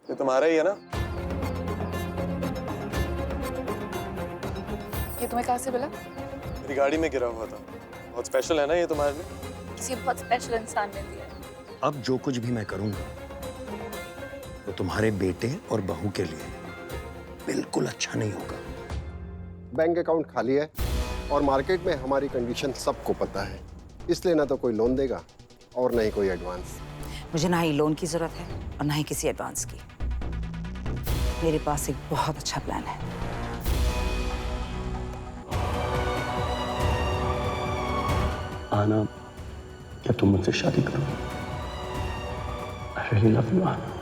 ये तुम्हारा ही है ना? ये तुम्हें कहाँ से मिला? मेरी गाड़ी में गिरा हुआ था। बहुत स्पेशल है ना ये तुम्हारे लिए? किसी बहुत स्पेशल इंसान ने दिया है। अब जो कुछ भी मैं करूंगा वो तुम्हारे बेटे और बहू के लिए बिल्कुल अच्छा नहीं होगा। बैंक अकाउंट खाली है और मार्केट में हमारी कंडीशन सबको पता है, इसलिए ना तो कोई लोन देगा और ना ही कोई एडवांस। मुझे ना ही लोन की जरूरत है और ना ही किसी एडवांस की। मेरे पास एक बहुत अच्छा प्लान है। आना, क्या तुम मुझसे शादी करो? I really love you, आना।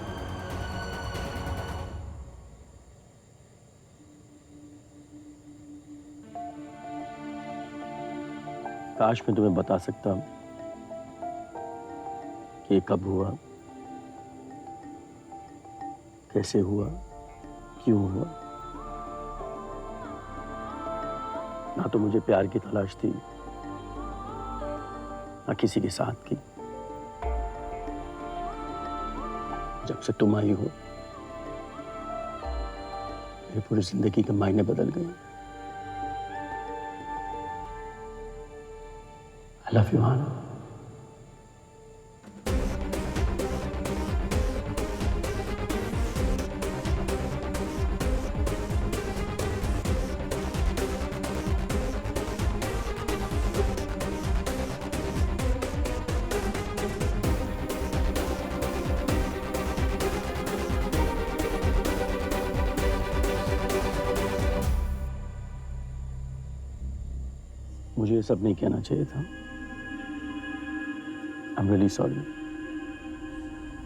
काश मैं तुम्हें बता सकता कि ये कब हुआ, कैसे हुआ, क्यों हुआ। ना तो मुझे प्यार की तलाश थी, ना किसी के साथ की। जब से तुम आई हो, मेरी पूरी जिंदगी के मायने बदल गए। I love you, आना। मुझे ये सब नहीं कहना चाहिए था। I'm really sorry।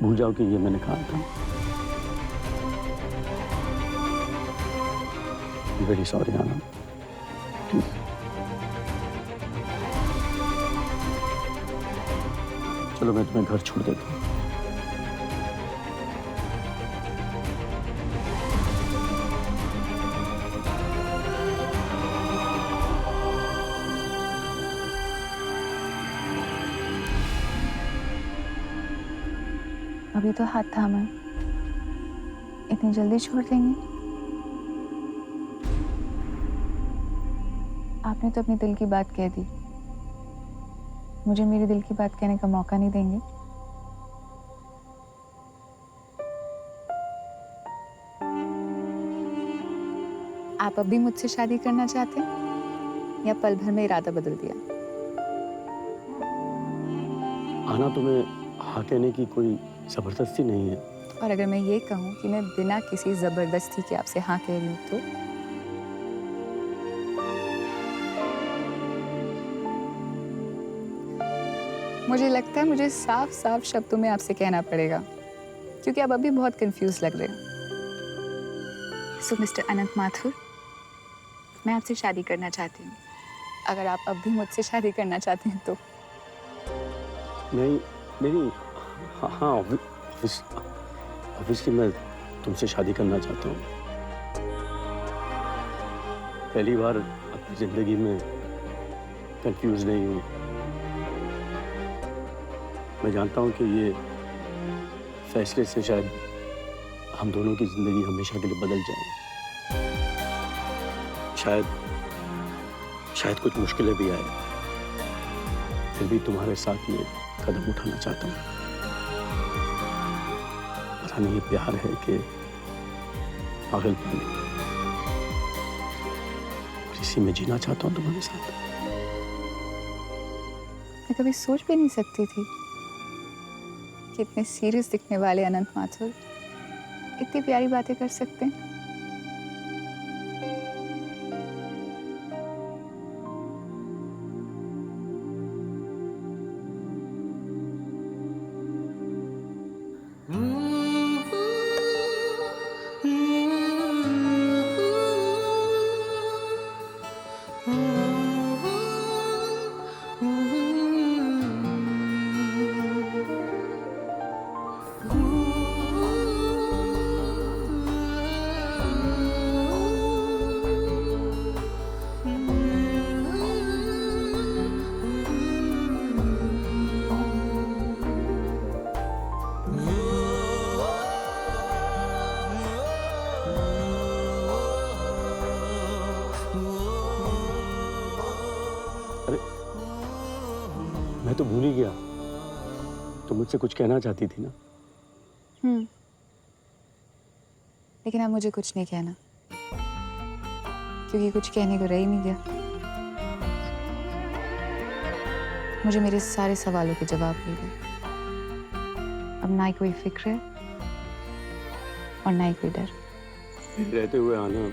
भूल जाओ कि ये मैंने कहा था। I'm really sorry, आना। प्लीज। चलो मैं तुम्हें घर छोड़ देता हूँ। अभी तो हाथ थामा, इतनी जल्दी छोड़ देंगे? आपने तो अपने दिल की बात कह दी, मुझे मेरे दिल की बात कहने का मौका नहीं देंगे? आप अब भी मुझसे शादी करना चाहते हैं या पल भर में इरादा बदल दिया? आना, तुम्हें हाँ कहने की कोई जबरदस्ती नहीं है। और अगर मैं ये कहूँ कि मैं बिना किसी जबरदस्ती के आपसे हाँ कह रही हूँ तो? मुझे लगता है मुझे साफ साफ शब्दों में आपसे कहना पड़ेगा, क्योंकि आप अभी बहुत कंफ्यूज लग रहे हैं। सो मिस्टर अनंत माथुर, मैं आपसे शादी करना चाहती हूँ। अगर आप अब भी मुझसे शादी करना चाहते हैं तो? नहीं नहीं, हाँ ऑब्वियसली मैं तुमसे शादी करना चाहता हूँ। पहली बार अपनी जिंदगी में कंफ्यूज नहीं हूँ। मैं जानता हूँ कि ये फैसले से शायद हम दोनों की जिंदगी हमेशा के लिए बदल जाए। शायद कुछ मुश्किलें भी आए, फिर भी तुम्हारे साथ ये कदम उठाना चाहता हूँ। पता नहीं ये प्यार है कि पागलपन, इसी में जीना चाहता हूँ तुम्हारे साथ। मैं कभी सोच भी नहीं सकती थी कि इतने सीरियस दिखने वाले अनंत माथुर इतनी प्यारी बातें कर सकते हैं। मैं तो भूल ही गया। तुम मुझसे कुछ कहना चाहती थी ना? लेकिन अब मुझे कुछ नहीं कहना, क्योंकि कुछ कहने को रह ही नहीं गया। मुझे मेरे सारे सवालों के जवाब मिल गए। अब ना ही कोई फिक्र है और ना ही कोई डर। मेरे रहते हुए आना,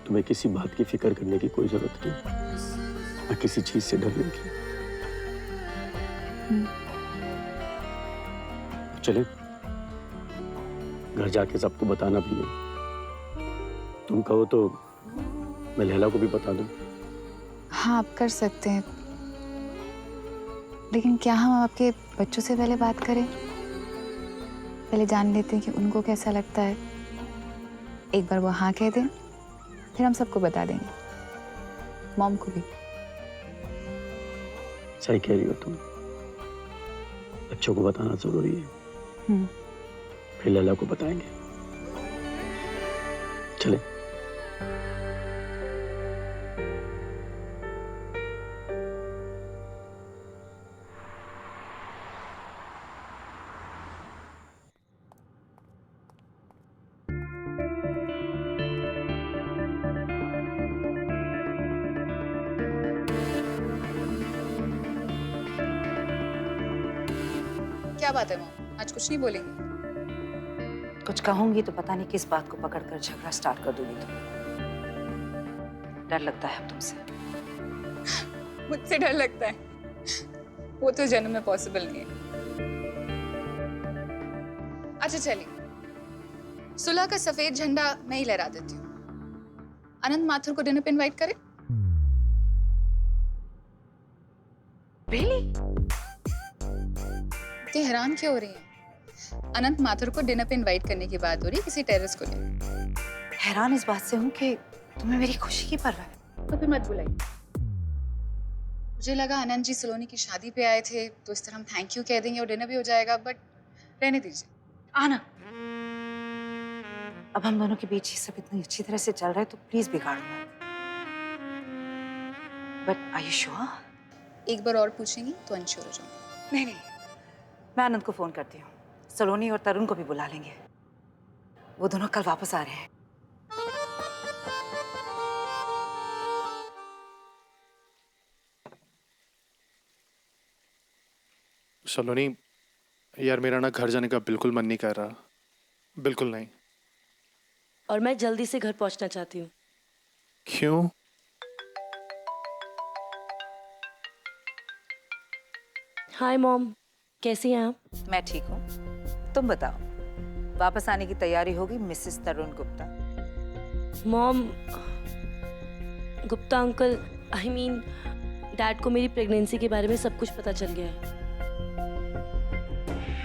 तुम्हें किसी बात की फिक्र करने की कोई जरूरत नहीं, ना किसी चीज से डरने की। चले, घर जाके सबको बताना भी है। तुम कहो तो मैं लैला को भी बता दूं। हाँ, आप कर सकते हैं, लेकिन क्या हम आपके बच्चों से पहले बात करें? पहले जान लेते हैं कि उनको कैसा लगता है। एक बार वो हाँ कह दें, फिर हम सबको बता देंगे, मॉम को भी। सही कह रही हो तुम, बच्चों को बताना जरूरी है। फिर लैला को बताएंगे। चले। क्या बात है मॉम, आज कुछ नहीं बोलेंगे? कुछ कहूंगी तो पता नहीं किस बात को पकड़कर झगड़ा स्टार्ट कर दूंगी तुम। डर लगता है अब तुमसे। मुझसे डर लगता है? वो तो जन्म में पॉसिबल नहीं है। अच्छा चलिए, सुलह का सफेद झंडा मैं ही लहरा देती हूँ। अनंत माथुर को डिनर पे इनवाइट करें? Really? इतनी हैरान क्यों हो रही हैं? अनंत माथुर को डिनर पे इनवाइट करने की बात हो रही है किसी टेरेस को लेकर। हैरान इस बात से हूँ कि तुम्हें मेरी खुशी की परवाह है। तो फिर मत बुलाइए। मुझे लगा आनंद जी सलोनी की शादी पे आए थे तो इस तरह हम थैंक यू कह देंगे और डिनर भी हो जाएगा, बट रहने दीजिए। आना, अब हम दोनों के बीच ये सब इतनी अच्छी तरह से चल रहा है तो प्लीज बिगाड़ो मत। But are you sure? एक बार और पूछेंगी तो अनश्योर हो जाऊंगी। नहीं, मैं आनंद को फोन करती हूँ। सलोनी और तरुण को भी बुला लेंगे, वो दोनों कल वापस आ रहे हैं। सलोनी, यार मेरा ना घर जाने का बिल्कुल मन नहीं कर रहा, बिल्कुल नहीं। और मैं जल्दी से घर पहुंचना चाहती हूँ। क्यों? हाय मॉम, कैसी हैं आप? मैं ठीक हूँ, तुम बताओ। वापस आने की तैयारी होगी Mrs Tarun Gupta. Mom, Gupta uncle, I mean dad को मेरी प्रेगनेंसी के बारे में सब कुछ पता चल गया है।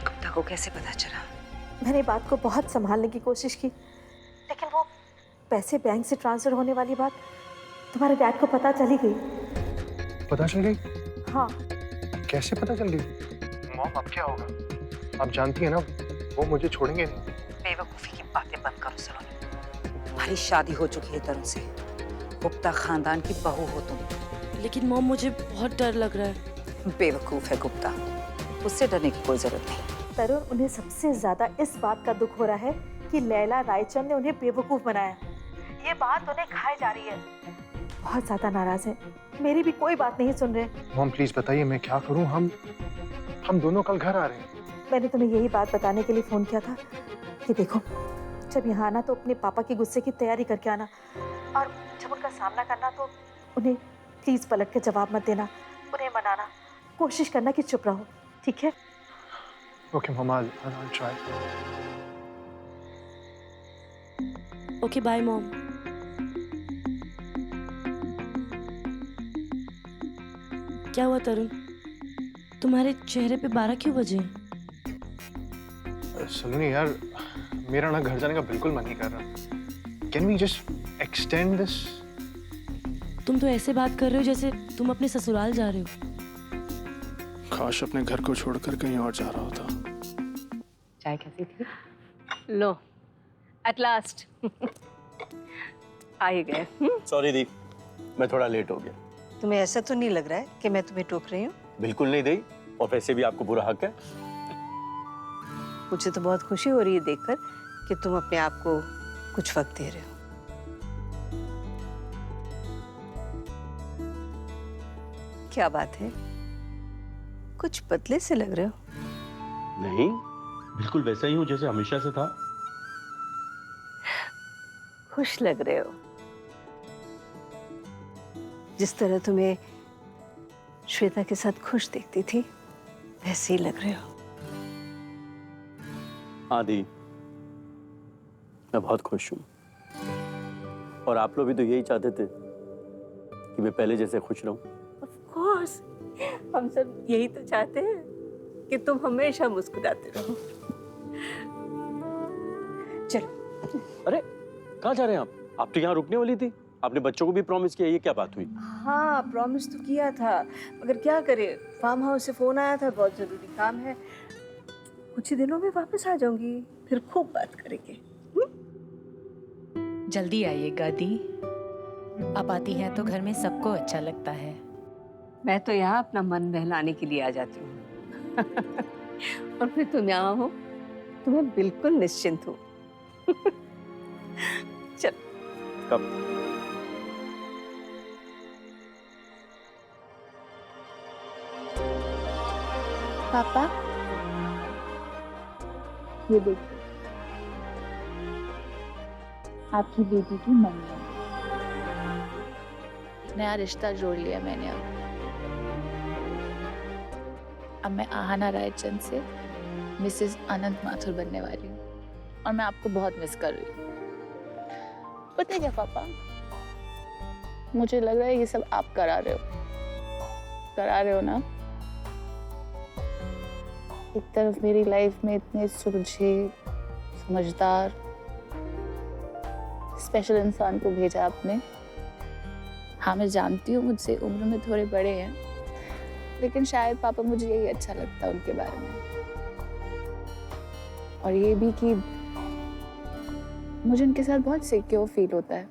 गुप्ता को कैसे पता चला? मैंने बात को बहुत संभालने की कोशिश की, लेकिन वो पैसे बैंक से ट्रांसफर होने वाली बात तुम्हारे डैड को पता चली गई। पता चल गई? हाँ। कैसे पता चल गई? मॉम, अब क्या होगा? आप जानती है ना, वो मुझे छोड़ेंगे नहीं। बेवकूफी की बातें बंद करो सलोनी। तुम्हारी शादी हो चुकी है तरुण से, गुप्ता खानदान की बहू हो तुम। लेकिन मॉम, मुझे बहुत डर लग रहा है। बेवकूफ है गुप्ता, उससे डरने की कोई जरूरत नहीं। तरुण, उन्हें सबसे ज्यादा इस बात का दुख हो रहा है कि लैला रायचंद ने उन्हें बेवकूफ बनाया। ये बात उन्हें खाई जा रही है। बहुत ज्यादा नाराज है, मेरी भी कोई बात नहीं सुन रहे। मॉम प्लीज बताइए, मैं क्या करूं? हम दोनों कल घर आ रहे हैं। मैंने तुम्हें यही बात बताने के लिए फोन किया था कि देखो, जब यहाँ आना तो अपने पापा के गुस्से की तैयारी करके आना, और जब उनका सामना करना तो उन्हें प्लीज पलट के जवाब मत देना, उन्हें मनाना, कोशिश करना कि चुप रहो, ठीक है? Okay mom, I'll try. Okay, bye mom. क्या हुआ तरुण, तुम्हारे चेहरे पे 12 क्यों बजे? सलोनी यार, मेरा ना घर जाने का बिल्कुल मन नहीं कर रहा। Can we just extend this? तुम तो ऐसे बात कर रहे हो जैसे तुम अपने ससुराल जा रहे हो। काश अपने घर को छोड़कर कहीं और जा रहा होता। चाय कैसी थी? लो, एट लास्ट आ ही गए। सॉरी दी, मैं थोड़ा लेट हो गया। तुम्हें ऐसा तो नहीं लग रहा है कि मैं तुम्हें टोक रही हूँ? बिल्कुल नहीं दी, और वैसे भी आपको पूरा हक है। मुझे तो बहुत खुशी हो रही है देखकर कि तुम अपने आप को कुछ वक्त दे रहे हो। क्या बात है, कुछ बदले से लग रहे हो। नहीं, बिल्कुल वैसा ही हूँ जैसे हमेशा से था। खुश लग रहे हो, जिस तरह तुम्हें श्वेता के साथ खुश दिखती थी वैसे ही लग रहे हो। हाँ दी, मैं बहुत खुश हूँ, और आप लोग भी तो यही चाहते थे कि मैं पहले जैसे खुश रहूं। Of course, हम सब यही तो चाहते हैं कि तुम हमेशा मुस्कुराते रहो। चलो। अरे कहाँ जा रहे हैं आप? आप तो यहाँ रुकने वाली थी, आपने बच्चों को भी प्रॉमिस किया, ये क्या बात हुई? हाँ, प्रॉमिस तो किया था, मगर क्या करे, फार्म हाउस से फोन आया था, बहुत जरूरी काम है। कुछ ही दिनों में वापस आ जाऊंगी, फिर खूब बात करेंगे। जल्दी आइएगा दी, आप आती हैं तो घर में सबको अच्छा लगता है। मैं तो यहाँ अपना मन बहलाने के लिए आ जाती हूँ और फिर तुम यहाँ हो तो मैं बिल्कुल निश्चिंत हूँ। चल। कब? पापा, ये देखिए, आपकी बेटी की मम्मी। नया रिश्ता जोड़ लिया मैंने अब मैं आहाना रायचंद से मिसेस अनंत माथुर बनने वाली हूँ, और मैं आपको बहुत मिस कर रही हूँ। पता है क्या पापा, मुझे लग रहा है ये सब आप करा रहे हो ना। एक तरफ मेरी लाइफ में इतने सुलझे, समझदार, स्पेशल इंसान को भेजा आपने। हाँ, मैं जानती हूँ मुझसे उम्र में थोड़े बड़े हैं, लेकिन शायद पापा मुझे यही अच्छा लगता है उनके बारे में, और ये भी कि मुझे उनके साथ बहुत सिक्योर फील होता है,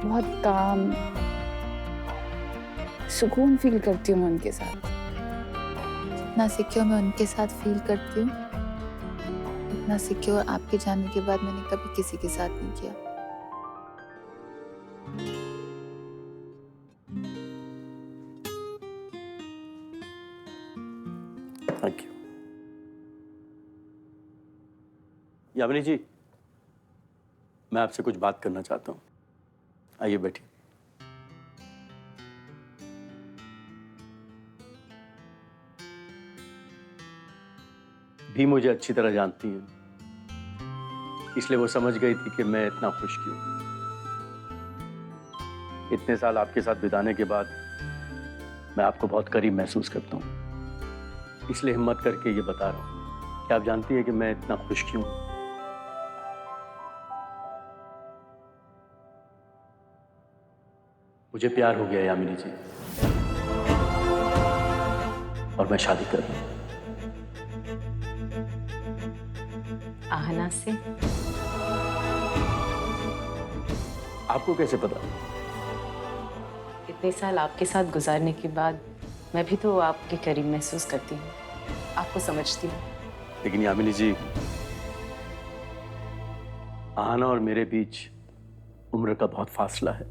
बहुत काम, सुकून फील करती हूँ मैं उनके साथ। जितना सिक्योर मैं उनके साथ फील करती हूँ, इतना सिक्योर आपके जाने के बाद मैंने कभी किसी के साथ नहीं किया। Thank you. यामिनी जी, मैं आपसे कुछ बात करना चाहता हूँ। आइए बैठिए। भी मुझे अच्छी तरह जानती है, इसलिए वो समझ गई थी कि मैं इतना खुश क्यों। इतने साल आपके साथ बिताने के बाद मैं आपको बहुत करीब महसूस करता हूँ, इसलिए हिम्मत करके ये बता रहा हूँ कि आप जानती है कि मैं इतना खुश क्यों। मुझे प्यार हो गया यामिनी जी, और मैं शादी कर रहा हूँ। आहना से? आपको कैसे पता? इतने साल आपके साथ गुजारने के बाद मैं भी तो आपके करीब महसूस करती हूँ, आपको समझती हूँ। लेकिन यामिनी जी, आहना और मेरे बीच उम्र का बहुत फासला है।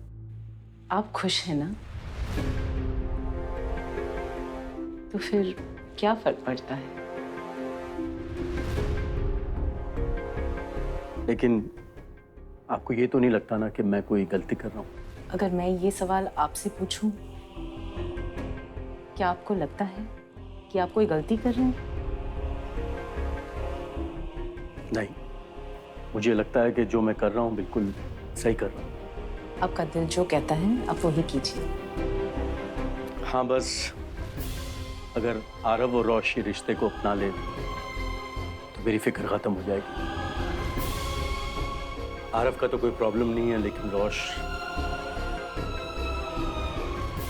आप खुश हैं ना, तो फिर क्या फर्क पड़ता है? लेकिन आपको ये तो नहीं लगता ना कि मैं कोई गलती कर रहा हूँ? अगर मैं ये सवाल आपसे पूछूं, क्या आपको लगता है कि आप कोई गलती कर रहे हैं? नहीं, मुझे लगता है कि जो मैं कर रहा हूँ बिल्कुल सही कर रहा हूँ। आपका दिल जो कहता है आप वही कीजिए। हाँ, बस अगर आरव और रोश ये रिश्ते को अपना ले तो मेरी फिक्र खत्म हो जाएगी। आरव का तो कोई प्रॉब्लम नहीं है, लेकिन रोश,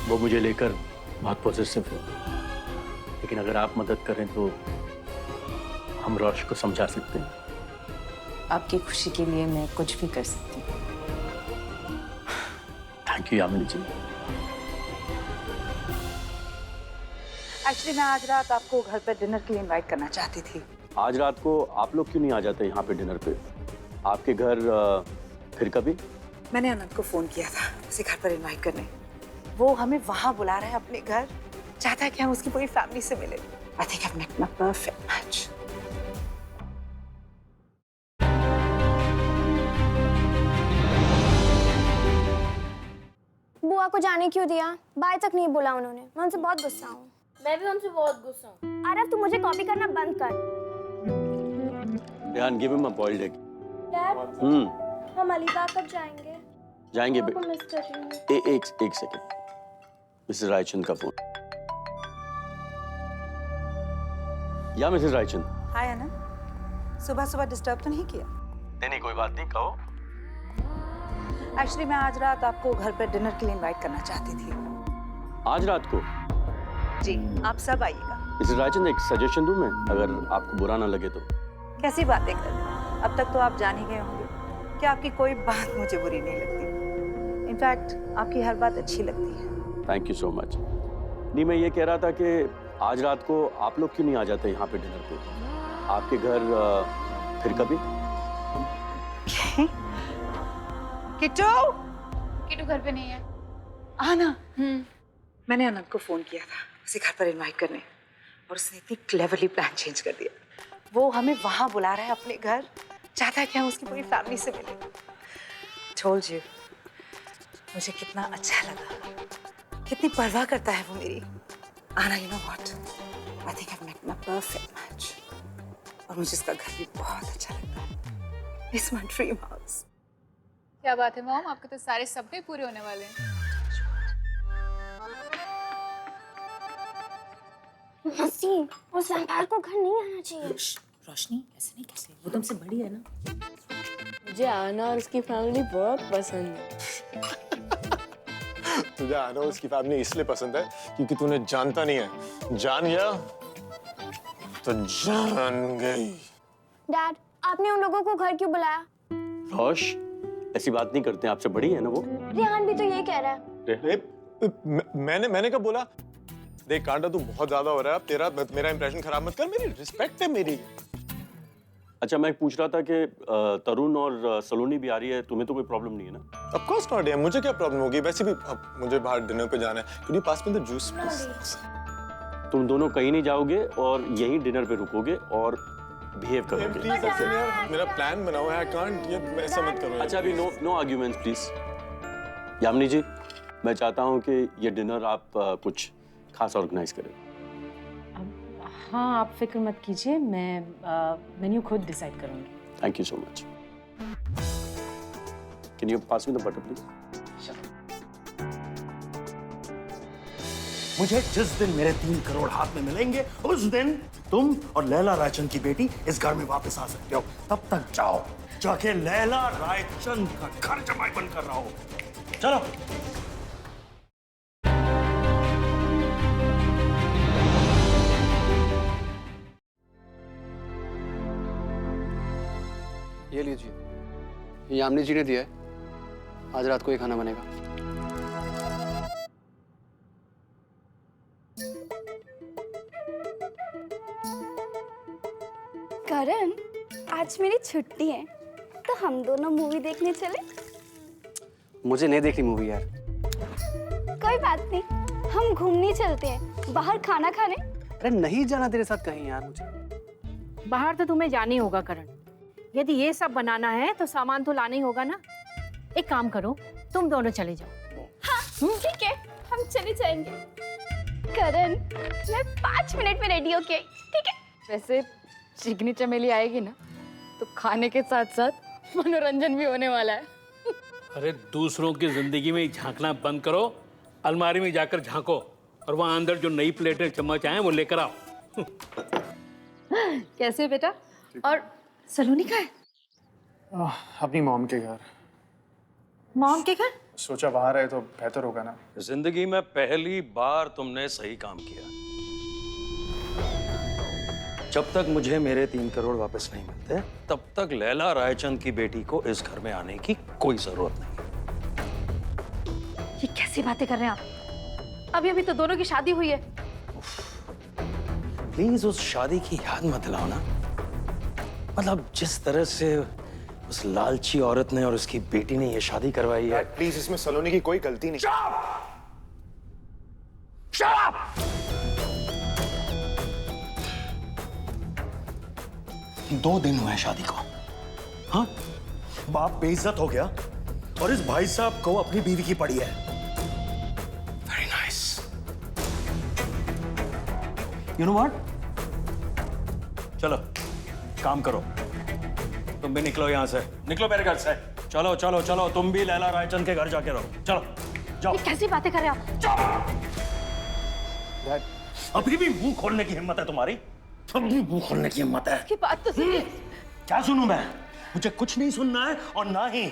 वो मुझे लेकर बहुत पॉजिटिव है। लेकिन अगर आप मदद करें तो हम रोश को समझा सकते हैं। आपकी खुशी के लिए मैं कुछ भी कर सकती हूँ। Thank you Yamini ji. Actually मैं आज रात आपको घर पर डिनर के लिए इनवाइट करना चाहती थी। आज रात को आप लोग क्यों नहीं आ जाते यहाँ पे डिनर पे? आपके घर फिर कभी? मैंने अनंत को फोन किया था उसे घर पर इनवाइट करने। वो हमें वहाँ बुला रहा है अपने घर, चाहता है कि हम उसकी पूरी फैमिली से मिले। I think I met my perfect match. बुआ को जाने क्यों दिया? बाय तक नहीं बोला उन्होंने। मैं उनसे बहुत गुस्सा हूँ। मैं भी उनसे बहुत गुस्सा हूँ। आरव तू मुझे कॉपी करना बंद कर। Rehan, give him a boiled egg. Dad, हम अलीबाग कब जाएंगे? जाएंगे बुआ को मिस कर रही हूँ। एक सेकंड। मिसेस रायचंद का फोन। या मिसेस रायचंद। हाय अनंत, सुबह सुबह डिस्टर्ब तो नहीं किया? नहीं, कोई बात नहीं, कहो। एक्चुअली मैं आज रात आपको घर पर डिनर के लिए इनवाइट करना चाहती थी। आज रात को? जी, आप सब आइएगा। मिसेस रायचंद, एक सजेशन दूं मैं, अगर आपको बुरा ना लगे तो? कैसी बातें कर रहे हैं? अब तक तो आप जान ही गए होंगे कि आपकी कोई बात मुझे बुरी नहीं लगती। इनफैक्ट आपकी हर बात अच्छी लगती है। Thank you so much. नहीं, मैं ये कह रहा था कि आज रात को आप लोग क्यों नहीं आ जाते यहाँ पे डिनर पे? आपके घर फिर कभी? किट्टू घर पे नहीं है। आना। मैंने अनंत को फोन किया था उसे घर पर इनवाइट करने, और उसने इतनी क्लेवरली प्लान चेंज कर दिया। वो हमें वहां बुला रहा है अपने घर, चाहता है कि हम उसकी पूरी फैमिली से मिले। Told you, मुझे कितना अच्छा लगा, कितनी परवाह करता है वो मेरी। आना, you know what? I think I've met my perfect match. और मुझे इसका घर भी बहुत अच्छा लगता है। It's my dream house. क्या बात है मॉम, आपके तो सारे सपने पूरे होने वाले हैं। मौसी, उस वैम्पायर को घर नहीं आना चाहिए। रोशनी, ऐसे नहीं, कैसे? वो तुमसे बड़ी है ना। मुझे आना और उसकी फैमिली बहुत पसंद है। तुझे आना उसकी फैमिली इसलिए पसंद है क्योंकि तूने जानता नहीं है। जान गया तो जान गई। डैड, आपने उन लोगों को घर क्यों बुलाया? रोश, ऐसी बात नहीं करते, आपसे बड़ी है ना वो। रेहान भी तो यही कह रहा है। मैंने कब बोला? देख कांटा, तू बहुत ज्यादा हो रहा है अब। मेरा इंप्रेशन खराब मत कर। मेरी रिस्पेक्ट है मेरी। अच्छा, मैं पूछ रहा था कि तरुण और सलोनी भी आ रही है, तुम्हें तो कोई प्रॉब्लम नहीं है ना? ऑफ कोर्स नॉट यार, मुझे क्या प्रॉब्लम होगी? वैसे भी अब मुझे बाहर डिनर पे जाना है। Could you pass me the juice, please? तुम दोनों कहीं नहीं जाओगे और यहीं डिनर पे रुकोगे और बिहेव करोगे। प्लीज यार, मेरा प्लान बनाओ है। आई कांट, ये ऐसा मत करो। अच्छा, अभी नो आर्ग्यूमेंट्स प्लीज। यामिनी जी, मैं चाहता हूँ कि ये डिनर आप कुछ खास ऑर्गेनाइज करें। हाँ, आप फिक्र मत कीजिए, मैं मेन्यू खुद डिसाइड करूंगी। Thank you so much. Can you pass me the butter please? मुझे जिस दिन मेरे 3 करोड़ हाथ में मिलेंगे उस दिन तुम और लैला रायचंद की बेटी इस घर में वापस आ सकते हो। तब तक जाओ, जाके लैला रायचंद का घर जमाई बंद कर रहा हो। चलो। ये लीजिए, ये यामिनी जी ने दिया है। आज रात को ये खाना बनेगा। करण, आज मेरी छुट्टी है तो हम दोनों मूवी देखने चले? मुझे नहीं देखनी मूवी यार। कोई बात नहीं, हम घूमने चलते हैं, बाहर खाना खाने। अरे नहीं जाना तेरे साथ कहीं यार मुझे। बाहर तो तुम्हें जाना ही होगा करण। यदि ये सब बनाना है तो सामान तो लाना ही होगा ना। एक काम करो, तुम दोनों चले जाओ। हाँ, ठीक है, हम चले जाएंगे। करण, मैं 5 मिनट में रेडी होके आई, ठीक है? वैसे चिकनी चमेली आएगी ना तो खाने के साथ साथ मनोरंजन भी होने वाला है। अरे दूसरों की जिंदगी में झांकना बंद करो, अलमारी में जाकर झांको और वहां अंदर जो नई प्लेटें चम्मच आए वो लेकर आओ। कैसे बेटा? और सलोनी का है? अपनी मॉम के घर। मॉम के घर? सोचा वहां रहे तो बेहतर होगा ना। जिंदगी में पहली बार तुमने सही काम किया। जब तक मुझे मेरे 3 करोड़ वापस नहीं मिलते तब तक लैला रायचंद की बेटी को इस घर में आने की कोई जरूरत नहीं। ये कैसी बातें कर रहे हैं आप? अभी अभी तो दोनों की शादी हुई है। प्लीज उस शादी की याद मत लाओ ना। मतलब जिस तरह से उस लालची औरत ने और उसकी बेटी ने ये शादी करवाई है। प्लीज, इसमें सलोनी की कोई गलती नहीं। Shut up! 2 दिन हुए शादी को। हाँ, बाप बेइज्जत हो गया और इस भाई साहब को अपनी बीवी की पड़ी है। Very nice. You know what? चलो काम करो, तुम भी निकलो यहां से, निकलो मेरे घर से। चलो चलो चलो, तुम भी लैला रायचंद के घर जाके रहो। चलो जाओ। ये कैसी बातें कर रहे हो आप? जाओ। अभी भी मुंह खोलने की हिम्मत है तुम्हारी? अभी भी मुंह खोलने की हिम्मत है? की बात तो सुनिए। क्या सुनूं मैं? मुझे कुछ नहीं सुनना है और ना ही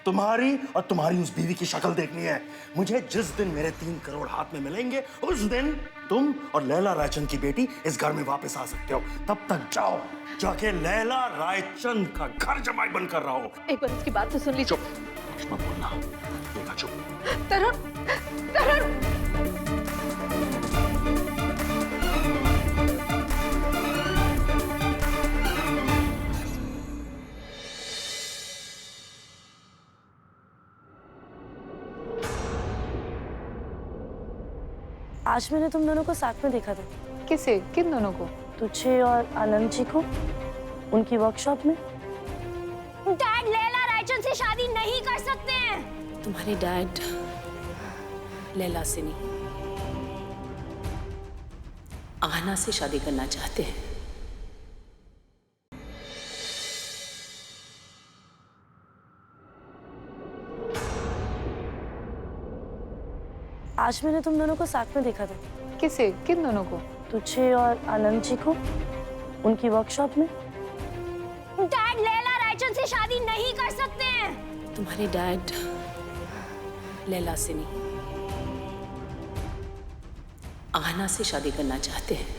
तुम्हारी और तुम्हारी उस बीवी की शक्ल देखनी है। मुझे जिस दिन मेरे 3 करोड़ हाथ में मिलेंगे उस दिन तुम और लैला रायचंद की बेटी इस घर में वापस आ सकते हो। तब तक जाओ, जाके लैला रायचंद का घर जमाई बंद कर रहा हो। एक बार उसकी बात तो सुन लीजिए। कुछ मत बोलना, बेटा चुप। तरुण, तरुण। आज मैंने तुम दोनों को साथ में देखा था। किसे? किन दोनों को? तुझे और आनंद जी को उनकी वर्कशॉप में। डैड लैला रायचंद से शादी नहीं कर सकते हैं। तुम्हारे डैड लैला से नहीं, आहना से शादी करना चाहते हैं। आज मैंने तुम दोनों को साथ में देखा था। किसे? किन दोनों को? तुझे और आनंद जी को उनकी वर्कशॉप में। डैड लैला रायचंद से शादी नहीं कर सकते हैं। तुम्हारे डैड लैला से नहीं, आहना से शादी करना चाहते हैं।